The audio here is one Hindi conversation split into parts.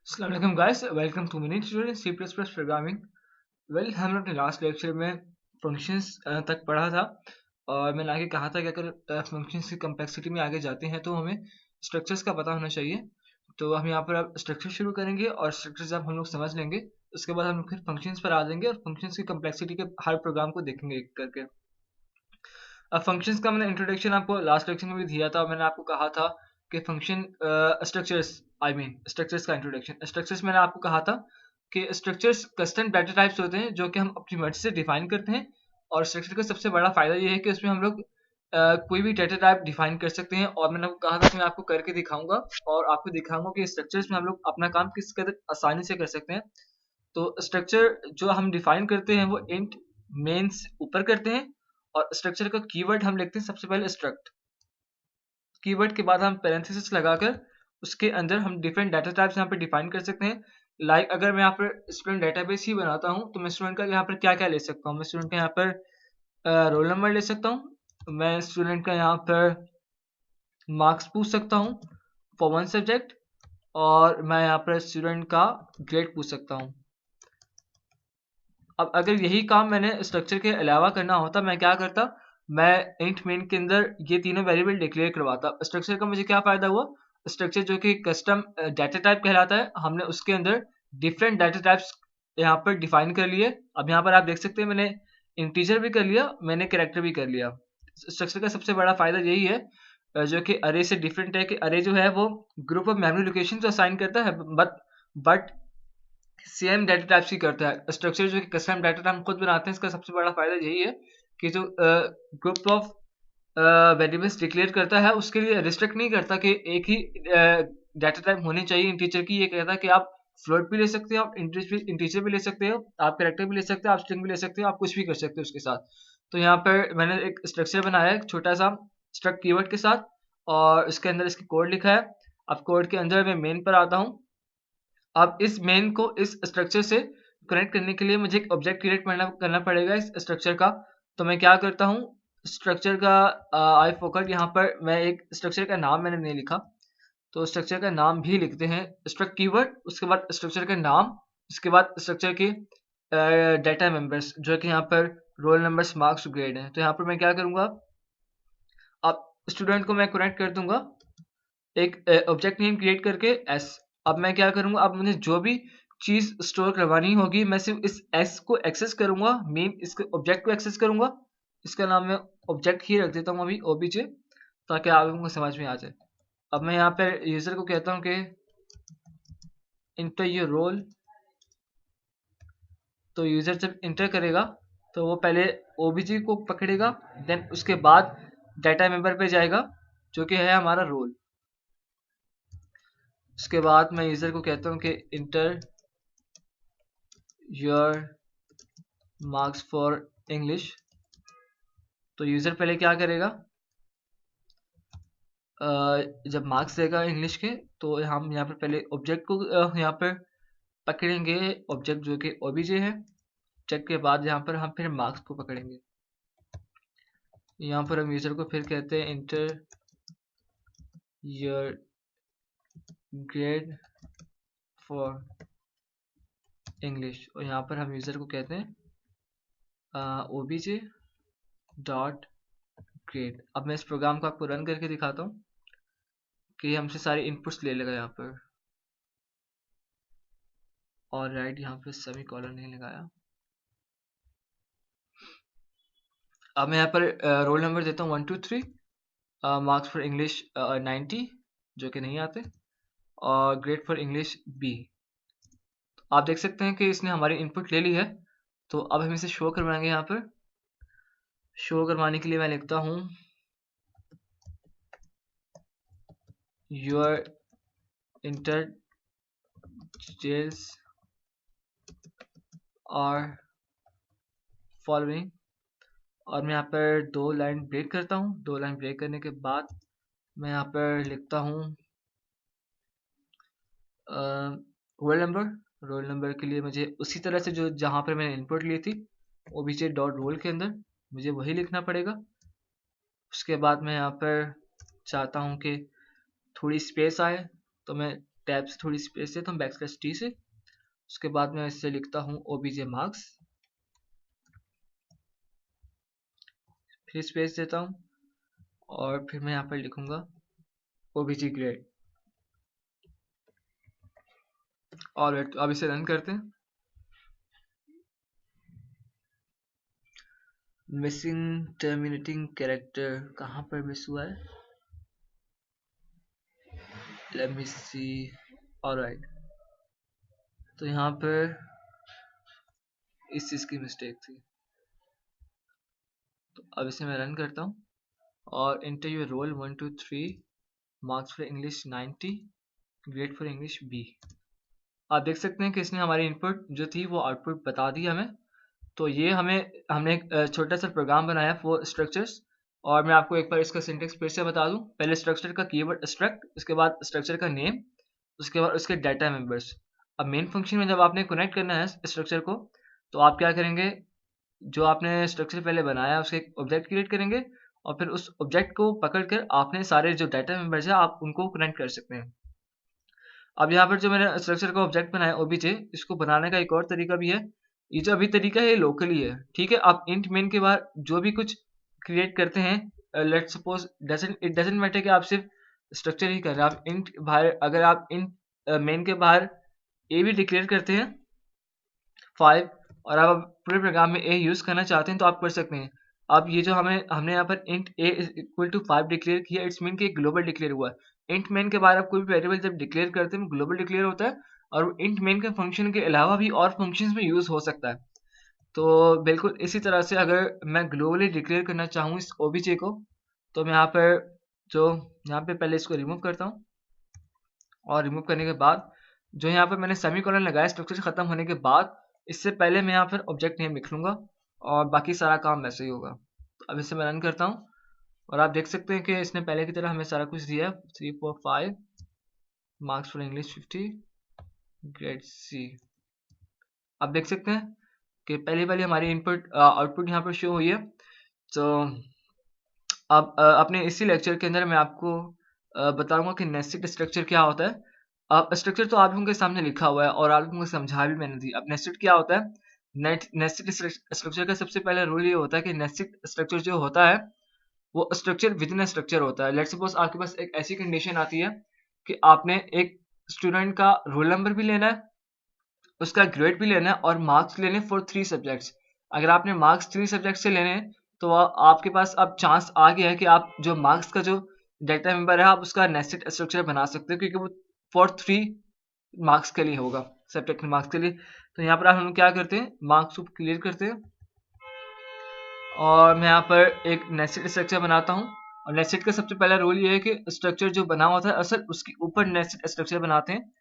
अस्सलाम वालेकुम guys, welcome to mini tutorial C plus plus programming. हमने अपने लास्ट लेक्चर में फंक्शंस तक पढ़ा था और मैंने आगे कहा था कि अगर फंक्शंस की कम्प्लेक्सिटी में आगे जाते हैं तो हमें स्ट्रक्चर्स का पता होना चाहिए। तो हम यहाँ पर अब स्ट्रक्चर शुरू करेंगे और स्ट्रक्चर्स जब हम लोग समझ लेंगे उसके बाद हम लोग फिर फंक्शंस पर आ जाएंगे और फंक्शंस की कम्प्लेक्सिटी के हर प्रोग्राम को देखेंगे एक करके। अब फंक्शंस का मैंने इंट्रोडक्शन आपको लास्ट लेक्चर में भी दिया था और मैंने आपको कहा था कि फंक्शन स्ट्रक्चर्स स्ट्रक्चर्स का इंट्रोडक्शन। स्ट्रक्चर्स मैंने आपको कहा था कि स्ट्रक्चर्स कस्टम डाटा टाइप्स होते हैं जो कि हम अपनी मर्जी से डिफाइन करते हैं। और स्ट्रक्चर का सबसे बड़ा फायदा ये है कि उसमें हम लोग कोई भी डाटा टाइप डिफाइन कर सकते हैं और मैंने आपको कहा था कि मैं आपको करके दिखाऊंगा और आपको दिखाऊंगा कि स्ट्रक्चर्स में हम लोग अपना काम किस कदर आसानी से कर सकते हैं। तो स्ट्रक्चर जो हम डिफाइन करते हैं वो इंट मेंस ऊपर करते हैं और स्ट्रक्चर का कीवर्ड हम लिखते हैं सबसे पहले स्ट्रक्ट। कीवर्ड के बाद हम पैरेंथेसिस लगाकर उसके अंदर हम डिफरेंट डाटा टाइप्स यहाँ पर डिफाइन कर सकते हैं। लाइक अगर मैं यहाँ पर स्टूडेंट डाटाबेस ही बनाता हूँ तो मैं स्टूडेंट का यहाँ पर क्या क्या ले सकता हूँ। मैं स्टूडेंट का यहाँ पर रोल नंबर ले सकता हूँ। मैं स्टूडेंट का यहाँ पर मार्क्स पूछ सकता हूँ फॉर वन सब्जेक्ट और मैं यहाँ पर स्टूडेंट का ग्रेड पूछ सकता हूँ। अब अगर यही काम मैंने स्ट्रक्चर के अलावा करना होता मैं क्या करता, मैं इंट मेन के अंदर ये तीनों वेरिएबल डिक्लेयर करवाता। स्ट्रक्चर का मुझे क्या फायदा हुआ, स्ट्रक्चर जो कि कस्टम डाटा टाइप कहलाता है हमने उसके अंदर डिफरेंट डाटा टाइप्स यहाँ पर डिफाइन कर लिए। अब यहाँ पर आप देख सकते हैं मैंने इंटीजर भी कर लिया, मैंने कैरेक्टर भी कर लिया। स्ट्रक्चर का सबसे बड़ा फायदा यही है जो कि अरे से डिफरेंट है कि अरे जो है वो ग्रुप ऑफ मेमोरी लोकेशन तो असाइन करता है बट सेम डाटा टाइप्स की करता है। स्ट्रक्चर जो कि कस्टम डाटा टाइप हम खुद बनाते हैं इसका सबसे बड़ा फायदा यही है कि जो ग्रुप ऑफ वेरिएबल्स डिक्लेयर करता है उसके लिए रिस्ट्रिक्ट नहीं करता कि एक ही डाटा टाइप होनी चाहिए इंटीजर की। ये कहता है कि आप फ्लोट भी ले सकते हो, आप इंटीजर भी ले सकते हो, आप कैरेक्टर भी ले सकते हो, आप स्ट्रिंग भी ले सकते हो, आप कुछ भी कर सकते हो उसके साथ। तो यहाँ पर मैंने एक स्ट्रक्चर बनाया है छोटा सा स्ट्रक्ट कीवर्ड के साथ और उसके अंदर इसकी कोड लिखा है। अब कोड के अंदर मैं मेन पर आता हूँ। अब इस मेन को इस स्ट्रक्चर से कनेक्ट करने के लिए मुझे एक ऑब्जेक्ट क्रिएट करना पड़ेगा इस स्ट्रक्चर का। तो मैं क्या करता हूँ, स्ट्रक्चर का आई फोकट यहाँ पर मैं एक स्ट्रक्चर का नाम मैंने नहीं लिखा तो स्ट्रक्चर का नाम भी लिखते हैं स्ट्रक्ट कीवर्ड, उसके बाद स्ट्रक्चर का नाम, उसके बाद स्ट्रक्चर के डाटा मेंबर्स जो कि यहाँ पर रोल नंबर्स मार्क्स ग्रेड है। तो यहाँ पर मैं क्या करूँगा, अब स्टूडेंट को मैं कनेक्ट कर दूंगा एक ऑब्जेक्ट नेम क्रिएट करके एस। अब मैं क्या करूंगा, अब मुझे जो भी चीज स्टोर करवानी होगी मैं सिर्फ इस एस को एक्सेस करूंगा, मेन इसके ऑब्जेक्ट को एक्सेस करूंगा। इसका नाम मैं ऑब्जेक्ट ही रख देता हूँ अभी ओबीजे, ताकि आप लोगों को समझ में आ जाए। अब मैं यहाँ पर यूजर को कहता हूँ कि इंटर योर रोल। तो यूजर जब इंटर करेगा तो वो पहले ओबीजे को पकड़ेगा, देन उसके बाद डाटा मेंबर पे जाएगा जो कि है हमारा रोल। उसके बाद मैं यूजर को कहता हूँ कि inter your marks for English. तो यूजर पहले क्या करेगा, जब मार्क्स देगा इंग्लिश के तो हम यहाँ पर पहले ऑब्जेक्ट को यहाँ पर पकड़ेंगे, ऑब्जेक्ट जो कि ओबीजे है। ऑब्जेक्ट के बाद यहाँ पर हम फिर मार्क्स को पकड़ेंगे। यहाँ पर हम यूजर को फिर कहते हैं inter your grade for English और यहाँ पर हम यूजर को कहते हैं ओबीजे डॉट ग्रेड। अब मैं इस प्रोग्राम को आपको रन करके दिखाता हूँ कि हमसे सारे इनपुट्स ले लेगा यहाँ पर। और राइट यहाँ पे सभी कॉलम नहीं लगाया। अब मैं यहाँ पर रोल नंबर देता हूँ 1 2 3, मार्क्स फॉर इंग्लिश 90 जो कि नहीं आते, और ग्रेड फॉर इंग्लिश बी। आप देख सकते हैं कि इसने हमारी इनपुट ले ली है। तो अब हम इसे शो करवाएंगे। यहाँ पर शो करवाने के लिए मैं लिखता हूँ your enter details are following और मैं यहाँ पर 2 लाइन ब्रेक करता हूँ। 2 लाइन ब्रेक करने के बाद मैं यहाँ पर लिखता हूँ रोल नंबर के लिए मुझे उसी तरह से जो जहाँ पर मैंने इनपुट ली थी ओबीजे डॉट रोल के अंदर मुझे वही लिखना पड़ेगा। उसके बाद मैं यहाँ पर चाहता हूँ कि थोड़ी स्पेस आए तो मैं टैब से थोड़ी स्पेस देता हूँ \t से, उसके बाद मैं इससे लिखता हूँ obj marks, फिर स्पेस देता हूँ और फिर मैं यहाँ पर लिखूंगा obj grade। और तो अब इसे रन करते हैं। मिसिंग टर्मिनेटिंग कैरेक्टर कहाँ पर मिस हुआ है, लेट मी सी। ऑलराइट, तो यहाँ पर इस चीज़ की मिस्टेक थी। तो अब इसे मैं रन करता हूँ और interview roll 1 2 3, marks for English 90, grade for English B। आप देख सकते हैं कि इसने हमारी इनपुट जो थी वो आउटपुट बता दी हमें। तो ये हमने एक छोटा सा प्रोग्राम बनाया फॉर स्ट्रक्चर्स, और मैं आपको एक बार इसका सिंटेक्स फिर से बता दूं। पहले स्ट्रक्चर का कीवर्ड स्ट्रक्ट, उसके बाद स्ट्रक्चर का नेम, उसके बाद उसके डाटा मेंबर्स। अब मेन फंक्शन में जब आपने कनेक्ट करना है स्ट्रक्चर को, तो आप क्या करेंगे, जो आपने स्ट्रक्चर पहले बनाया उसके एक ऑब्जेक्ट क्रिएट करेंगे, और फिर उस ऑब्जेक्ट को पकड़कर आपने सारे जो डाटा मेंबर्स है आप उनको कनेक्ट कर सकते हैं। अब यहाँ पर जो मैंने स्ट्रक्चर का ऑब्जेक्ट बनाया OBJ, इसको बनाने का एक और तरीका भी है। ये जो अभी तरीका है ये लोकली है, ठीक है। आप इंट मेन के बाहर जो भी कुछ क्रिएट करते हैं, let's suppose it doesn't matter कि आप सिर्फ स्ट्रक्चर ही कर रहे हैं, आप इंट बाहर, अगर आप इंट मेन के बाहर ए भी डिक्लेयर करते हैं 5, और आप पूरे प्रोग्राम में ए यूज करना चाहते हैं तो आप कर सकते हैं। अब ये जो हमने यहाँ पर int A is equal to 5 declare किया, इट्स मीन कि ग्लोबल डिक्लेयर हुआ है। इंट मेन के बारे में कोई भी वेरिएबल जब डिक्लेयर करते हैं ग्लोबल डिक्लेयर होता है, और इंट मेन के फंक्शन के अलावा भी और फंक्शंस में यूज हो सकता है। तो बिल्कुल इसी तरह से अगर मैं ग्लोबली डिक्लेयर करना चाहूँ इस ओबीजे को, तो मैं यहाँ पर यहाँ पे पहले इसको रिमूव करता हूँ, और रिमूव करने के बाद जो यहाँ पर मैंने सेमीकोलन लगाया स्ट्रक्चर खत्म होने के बाद, इससे पहले मैं यहाँ पर ऑब्जेक्ट नेम लिख लूंगा और बाकी सारा काम वैसे ही होगा। तो अब इसे मैं रन करता हूँ और आप देख सकते हैं कि इसने पहले की तरह हमें सारा कुछ दिया है। 3 4 5, marks for English 50, grade C। आप देख सकते हैं कि पहली वाली हमारी इनपुट आउटपुट यहाँ पर शो हुई है। तो अब अपने इसी लेक्चर के अंदर मैं आपको बताऊंगा कि नेस्टेड स्ट्रक्चर क्या होता है। अब स्ट्रक्चर तो आप लोगों के सामने लिखा हुआ है और आप लोगों को समझा भी मैंने दी। अब नेस्टेड क्या होता है, नेस्टेड स्ट्रक्चर का सबसे पहला रूल ये होता है कि नेस्टेड स्ट्रक्चर जो होता है वो स्ट्रक्चर विद इन स्ट्रक्चर होता है। लेट्स सपोज आपके पास एक ऐसी कंडीशन आती है कि आपने एक स्टूडेंट का रोल नंबर भी लेना है, उसका ग्रेड भी लेना है और मार्क्स लेने फॉर 3 सब्जेक्ट्स। अगर आपने मार्क्स 3 सब्जेक्ट से लेने हैं तो आपके पास अब चांस आ गया है कि आप जो मार्क्स का जो डाटा मेंबर है आप उसका नेस्टेड स्ट्रक्चर बना सकते हो, क्योंकि वो फॉर 3 मार्क्स के लिए होगा, सब्जेक्ट मार्क्स के लिए। तो यहाँ पर हम क्या करते हैं, मार्क्स को क्लियर करते हैं और मैं यहाँ पर एक नेस्टेड स्ट्रक्चर बनाता हूँ। और नेस्टेड का सबसे पहला रूल ये है कि स्ट्रक्चर जो बना होता है असल उसके ऊपर नेस्टेड स्ट्रक्चर बनाते हैं।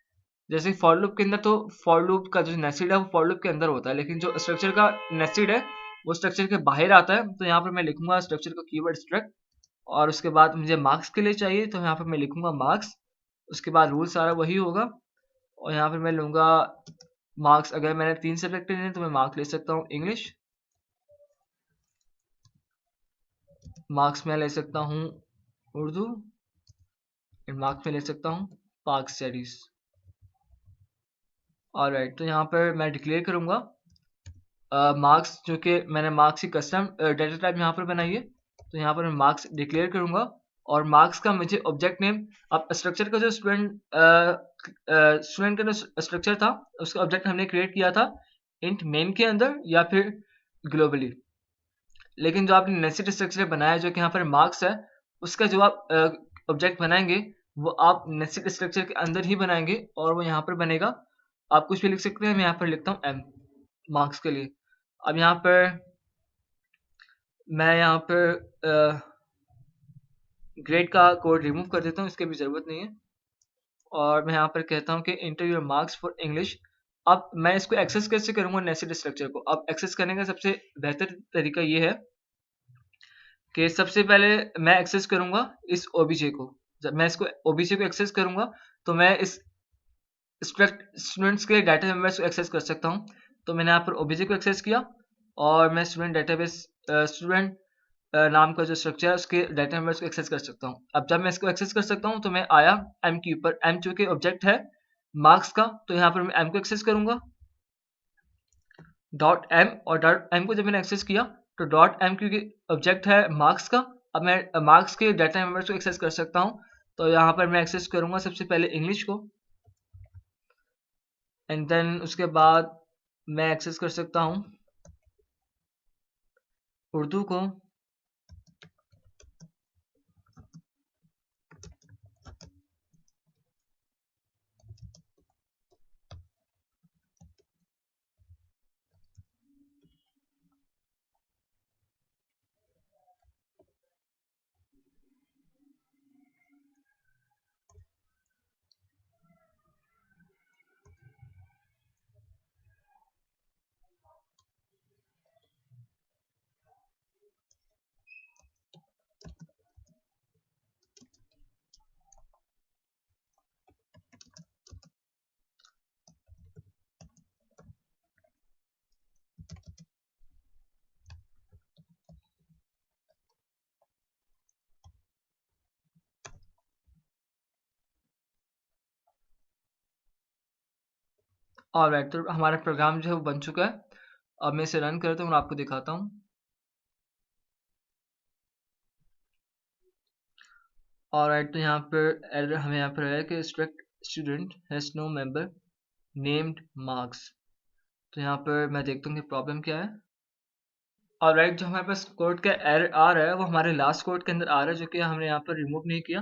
जैसे फॉर लूप के अंदर तो फॉर लूप का जो नेस्टेड है वो फॉर लूप के अंदर होता है, लेकिन जो स्ट्रक्चर का नेस्टेड है वो स्ट्रक्चर के बाहर आता है। तो यहाँ पर मैं लिखूंगा स्ट्रक्चर का कीवर्ड स्ट्रक्ट, और उसके बाद मुझे मार्क्स के लिए चाहिए तो यहाँ पर मैं लिखूंगा मार्क्स। उसके बाद रूल सारा वही होगा, और यहाँ पर मैं लूंगा मार्क्स। अगर मैंने 3 सब्जेक्ट लेने तो मैं मार्क्स ले सकता हूँ इंग्लिश, मार्क्स में ले सकता हूँ उर्दू, मार्क्स में ले सकता हूँ पाक स्टडीज। ऑलराइट, तो यहाँ पर मैं डिक्लेयर करूंगा मार्क्स, जो कि मैंने मार्क्स की कस्टम डेटा टाइप यहाँ पर बनाई है। तो यहाँ पर मैं मार्क्स डिक्लेयर करूंगा और मार्क्स का मुझे ऑब्जेक्ट नेम, अब स्ट्रक्चर का जो स्टूडेंट का जो स्ट्रक्चर था उसका ऑब्जेक्ट हमने क्रिएट किया था इंट मेन के अंदर या फिर ग्लोबली, लेकिन जो आपने नेस्टेड स्ट्रक्चर बनाया जो कि यहाँ पर मार्क्स है, उसका जो आप ऑब्जेक्ट बनाएंगे वो आप नेस्टेड स्ट्रक्चर के अंदर ही बनाएंगे और वो यहाँ पर बनेगा। आप कुछ भी लिख सकते हैं, मैं यहाँ पर लिखता हूँ M मार्क्स के लिए। अब यहाँ पर मैं ग्रेड का कोड रिमूव कर देता हूँ, इसकी भी ज़रूरत नहीं है। और मैं यहाँ पर कहता हूँ कि inter your marks for English. अब मैं इसको एक्सेस कैसे करूँगा नेस्टेड स्ट्रक्चर को। अब एक्सेस करने का सबसे बेहतर तरीका ये है कि सबसे पहले मैं एक्सेस करूँगा इस ओबीजे को। जब मैं इसको ओबीजे को एक्सेस करूँगा तो मैं इस स्टूडेंट्स के डाटा मेंबर्स को एक्सेस कर सकता हूँ। तो मैंने यहाँ पर ओबीजे को एक्सेस किया और मैं स्टूडेंट डेटाबेस स्टूडेंट नाम का जो स्ट्रक्चर है उसके डाटा मेंबर्स को एक्सेस कर सकता हूँ। अब जब मैं इसको एक्सेस कर सकता हूँ तो मैं आया M के ऊपर, M चूँकि ऑब्जेक्ट है मार्क्स का, तो यहाँ पर मैं एम को एक्सेस करूंगा, डॉट एम, और डॉट एम को जब मैंने एक्सेस किया तो डॉट एम क्योंकि ऑब्जेक्ट है मार्क्स का, अब मैं मार्क्स के डाटा मेंबर्स को एक्सेस कर सकता हूँ। तो यहाँ पर मैं एक्सेस करूंगा सबसे पहले इंग्लिश को, एंड देन उसके बाद मैं एक्सेस कर सकता हूँ उर्दू को, ऑलराइट। तो हमारा प्रोग्राम जो है वो बन चुका है। अब मैं इसे रन करता हूँ और आपको दिखाता हूँ। ऑलराइट, तो यहाँ पर एरर हमें यहाँ पर है कि student has no member named marks. तो यहाँ पर मैं देखता हूँ कि प्रॉब्लम क्या है। ऑलराइट, जो हमारे पास कोड का एरर आ रहा है वो हमारे लास्ट कोड के अंदर आ रहा है, जो कि हमने यहाँ पर रिमूव नहीं किया।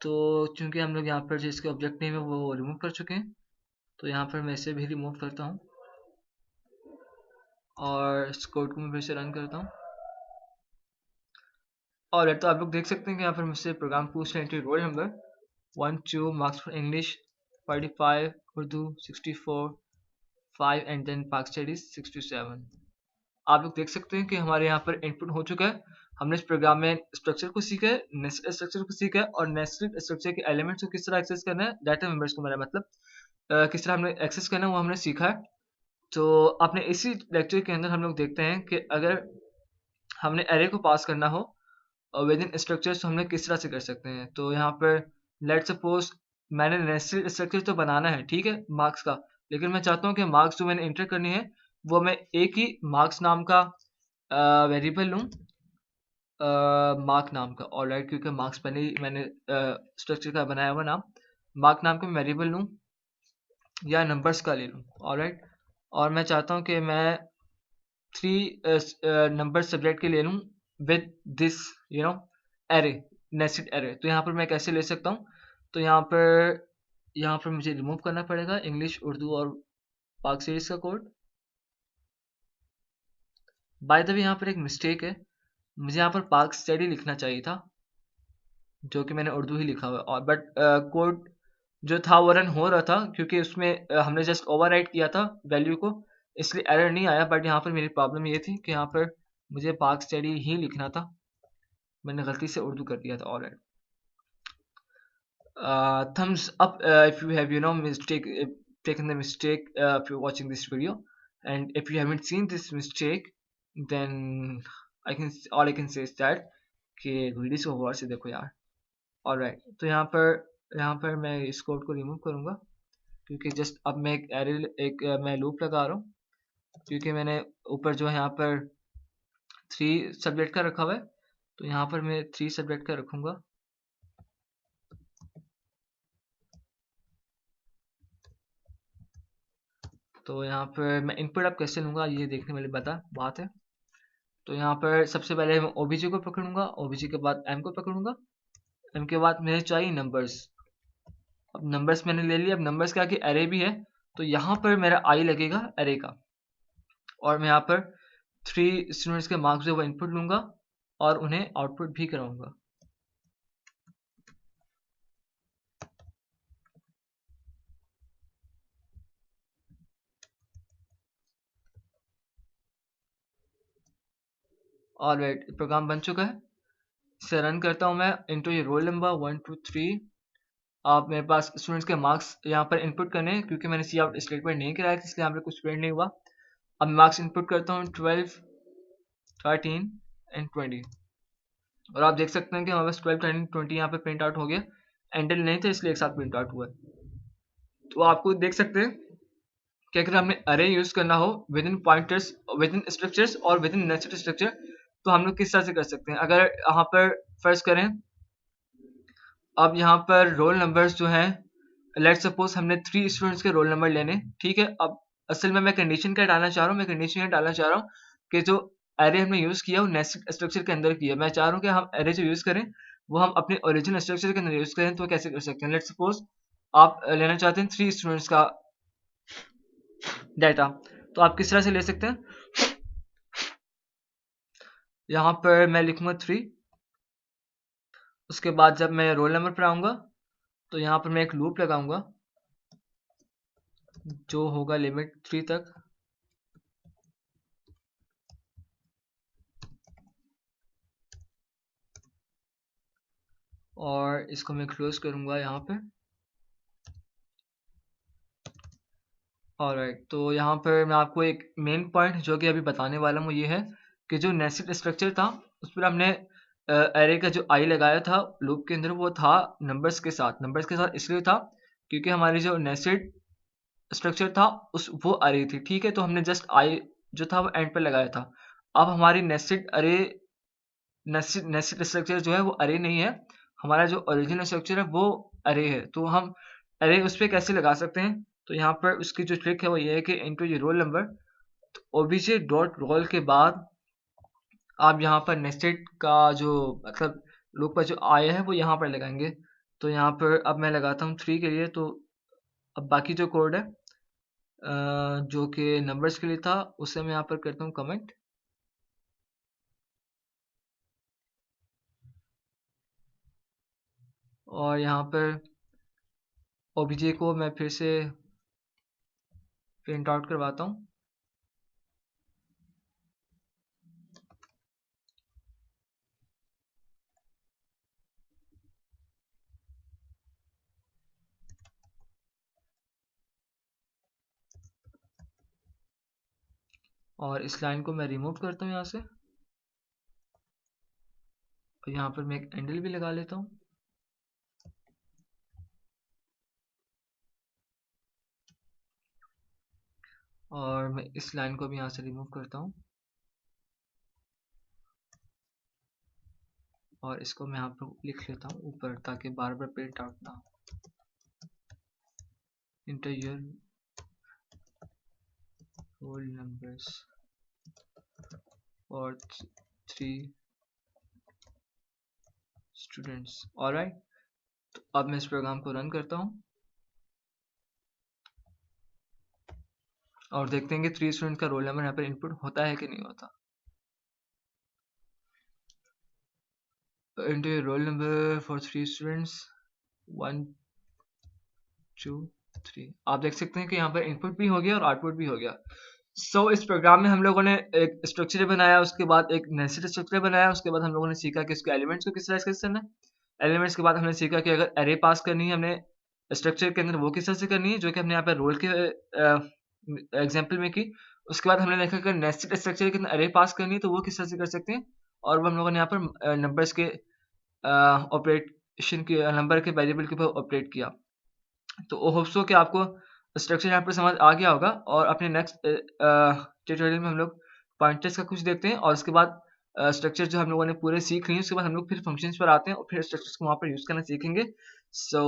तो चूंकि हम लोग यहाँ पर जिसके ऑब्जेक्ट नेम है वो रिमूव कर चुके हैं, तो यहाँ पर मैं इसे भी रिमूव करता हूँ और इस कोड को मैं फिर से रन करता हूँ। और तो आप लोग देख सकते हैं कि यहाँ पर मुझसे प्रोग्राम पूछ रहे हैं roll number 12, marks for English 45, Urdu 64, 5 and then Pak studies 67। आप लोग देख सकते हैं कि हमारे यहाँ पर इनपुट हो चुका है। हमने इस प्रोग्राम में स्ट्रक्चर को सीखा है, नेस्टेड स्ट्रक्चर को सीखा है, और नेस्टेड स्ट्रक्चर के एलिमेंट्स को किस तरह एक्सेस करना है, डाटा मेंबर्स को मेरा मतलब किस तरह हमने एक्सेस करना है वो हमने सीखा है। तो अपने इसी लेक्चर के अंदर हम लोग देखते हैं कि अगर हमने एरे को पास करना हो और विद इन स्ट्रक्चर्स तो हमने किस तरह से कर सकते हैं। तो यहाँ पर लेट सपोज मैंने नेस्टेड स्ट्रक्चर तो बनाना है, ठीक है, मार्क्स का, लेकिन मैं चाहता हूँ कि मार्क्स जो मैंने इंटर करनी है वो मैं एक ही मार्क्स नाम का वेरिएबल लूँ, मार्क नाम का। ऑलराइट, क्योंकि मार्क्स पहले ही मैंने स्ट्रक्चर का बनाया हुआ नाम, मार्क नाम का मैं वेरिएबल लूँ या नंबर्स का ले लूँ। ऑलराइट, और मैं चाहता हूँ कि मैं 3 नंबर सब्जेक्ट के ले लूँ with this array, nested array. तो यहाँ पर मैं कैसे ले सकता हूँ, तो यहाँ पर मुझे रिमूव करना पड़ेगा इंग्लिश, उर्दू और पाक सीरीज का कोड। बाय द वे यहाँ पर एक मिस्टेक है, मुझे यहाँ पर पाक स्टडी लिखना चाहिए था, जो कि मैंने उर्दू ही लिखा हुआ है, और बट कोड जो था वो रन हो रहा था क्योंकि उसमें हमने जस्ट ओवरराइट किया था वैल्यू को, इसलिए एरर नहीं आया। बट यहाँ पर मेरी प्रॉब्लम ये थी कि यहाँ पर मुझे पाक स्टडी ही लिखना था, मैंने गलती से उर्दू कर दिया था। Alright, thumbs up if you have taken the mistake if you're watching this video, and if you haven't seen this mistake then all I can say is that कि वीडियो को गौर से देखो यार। ऑलराइट, तो यहाँ पर मैं इस कोड को रिमूव करूँगा क्योंकि जस्ट अब मैं मैं लूप लगा रहा हूँ, क्योंकि मैंने ऊपर जो है यहाँ पर 3 सब्जेक्ट का रखा हुआ है, तो यहाँ पर मैं 3 सब्जेक्ट का रखूँगा। तो यहाँ पर मैं इनपुट अब कैसे लूँगा ये देखने वाली बात है। तो यहाँ पर सबसे पहले मैं ओबीजे को पकड़ूंगा, ओबीजे के बाद एम को पकड़ूंगा, एम के बाद मुझे चाहिए नंबर्स। अब नंबर्स मैंने ले लिया, अब नंबर्स क्या कि एरे भी है, तो यहाँ पर मेरा आई लगेगा एरे का, और मैं यहाँ पर 3 स्टूडेंट्स के मार्क्स जो वो इनपुट लूंगा और उन्हें आउटपुट भी कराऊंगा। ऑलराइट, प्रोग्राम बन चुका है, इसे रन करता हूँ मैं। इंटू ये रोल नंबर 1 2 3, आप मेरे पास स्टूडेंट्स के मार्क्स यहाँ पर इनपुट करने हैं, क्योंकि मैंने सी आउट स्टेटमेंट नहीं कराया था इसलिए यहाँ पर कुछ प्रिंट नहीं हुआ। अब मार्क्स इनपुट करता हूँ 12, 13 एंड 20, और आप देख सकते हैं कि हमारे पास 12, 13, 20 यहाँ पे प्रिंट आउट हो गया। एंडल नहीं था इसलिए एक साथ प्रिंट आउट हुआ है। तो आपको देख सकते हैं कि अगर हमें अरे यूज करना हो with in pointers, with in structures और विद इन नेस्टेड स्ट्रक्चर, तो हम लोग किस तरह से कर सकते हैं। अगर यहाँ पर फर्स्ट करें, अब यहाँ पर रोल नंबर्स जो हैं, लेट सपोज हमने 3 स्टूडेंट्स के रोल नंबर लेने, ठीक है। अब असल में मैं कंडीशन क्या डालना चाह रहा हूँ, मैं कंडीशन ये डालना चाह रहा हूँ कि जो एरे हमने यूज किया वो नेस्टेड स्ट्रक्चर के अंदर किया। मैं चाह रहा हूँ कि हम एरे जो यूज करें वो हम अपने ओरिजिनल स्ट्रक्चर के अंदर यूज करें। तो कैसे कर सकते हैं, लेट सपोज आप लेना चाहते हैं 3 स्टूडेंट्स का डाटा, तो आप किस तरह से ले सकते हैं। यहाँ पर मैं लिखूंगा 3, उसके बाद जब मैं रोल नंबर पर आऊंगा तो यहाँ पर मैं एक लूप लगाऊंगा जो होगा लिमिट 3 तक, और इसको मैं क्लोज करूंगा यहाँ पे। ऑलराइट, तो यहाँ पर मैं आपको एक मेन पॉइंट जो कि अभी बताने वाला हूँ ये है कि जो नेस्टेड स्ट्रक्चर था उस पर हमने एरे का जो आई लगाया था लूप के अंदर वो था नंबर्स के साथ। नंबर्स के साथ इसलिए था क्योंकि हमारी जो नेस्टेड स्ट्रक्चर था उस वो अरे थी, ठीक है। तो हमने जस्ट आई जो था वो एंड पर लगाया था। अब हमारी नेस्टेड स्ट्रक्चर जो है वो अरे नहीं है, हमारा जो ओरिजिनल स्ट्रक्चर है वो अरे है। तो हम अरे उस पर कैसे लगा सकते हैं, तो यहाँ पर उसकी जो ट्रिक है वो ये है कि इनटू ये रोल नंबर, तो ओबीजे डॉट रोल के बाद आप यहाँ पर नेस्टेड का जो मतलब लूप का जो आया है वो यहाँ पर लगाएंगे। तो यहाँ पर अब मैं लगाता हूँ 3 के लिए, तो अब बाकी जो कोड है जो कि नंबर्स के लिए था उसे मैं यहाँ पर करता हूँ कमेंट, और यहाँ पर ओबीजे को मैं फिर से प्रिंट आउट करवाता हूँ। और इस लाइन को मैं रिमूव करता हूँ यहाँ से, और यहाँ पर मैं एक एंडल भी लगा लेता हूँ। और मैं इस लाइन को भी यहाँ से रिमूव करता हूँ, और इसको मैं यहाँ पर लिख लेता हूँ ऊपर ताकि बार बार प्रिंट आउट ना हो। इंटर योर रोल नंबर्स और 3 स्टूडेंट्स। ऑलराइट, तो अब मैं इस प्रोग्राम को रन करता हूँ और देखते हैं कि 3 स्टूडेंट का रोल नंबर यहाँ पर इनपुट होता है कि नहीं होता। Inter your roll number for 3 students 1 2 3। आप देख सकते हैं कि यहाँ पर इनपुट भी हो गया और आउटपुट भी हो गया। इस प्रोग्राम में हम लोगों ने एक स्ट्रक्चर बनाया, उसके बाद एक नेस्टेड स्ट्रक्चर बनाया, उसके बाद हम लोगों ने सीखा कि इसके एलिमेंट्स को किस तरह से करना है। एलिमेंट्स के बाद हमने सीखा कि अगर एरे पास करनी है हमने स्ट्रक्चर के अंदर वो किस तरह से करनी है, जो कि हमने यहाँ पर रोल के एग्जाम्पल में की। उसके बाद हमने देखा कि नेस्टेड स्ट्रक्चर के अंदर एरे पास करनी है तो वो किस तरह से कर सकते हैं, और वो हम लोगों ने यहाँ पर नंबर्स के ऑपरेशन के नंबर के वेरिएबल के ऊपर ऑपरेट किया। तो होप सो कि आपको स्ट्रक्चर यहाँ पर समझ आ गया होगा, और अपने नेक्स्ट ट्यूटोरियल में हम लोग पॉइंटर्स का कुछ देखते हैं, और उसके बाद स्ट्रक्चर जो हम लोगों ने पूरे सीख लिए उसके बाद हम लोग फिर फंक्शंस पर आते हैं और फिर स्ट्रक्चर्स को वहाँ पर यूज़ करना सीखेंगे। So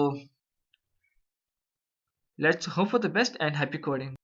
let's hope for the best and happy coding.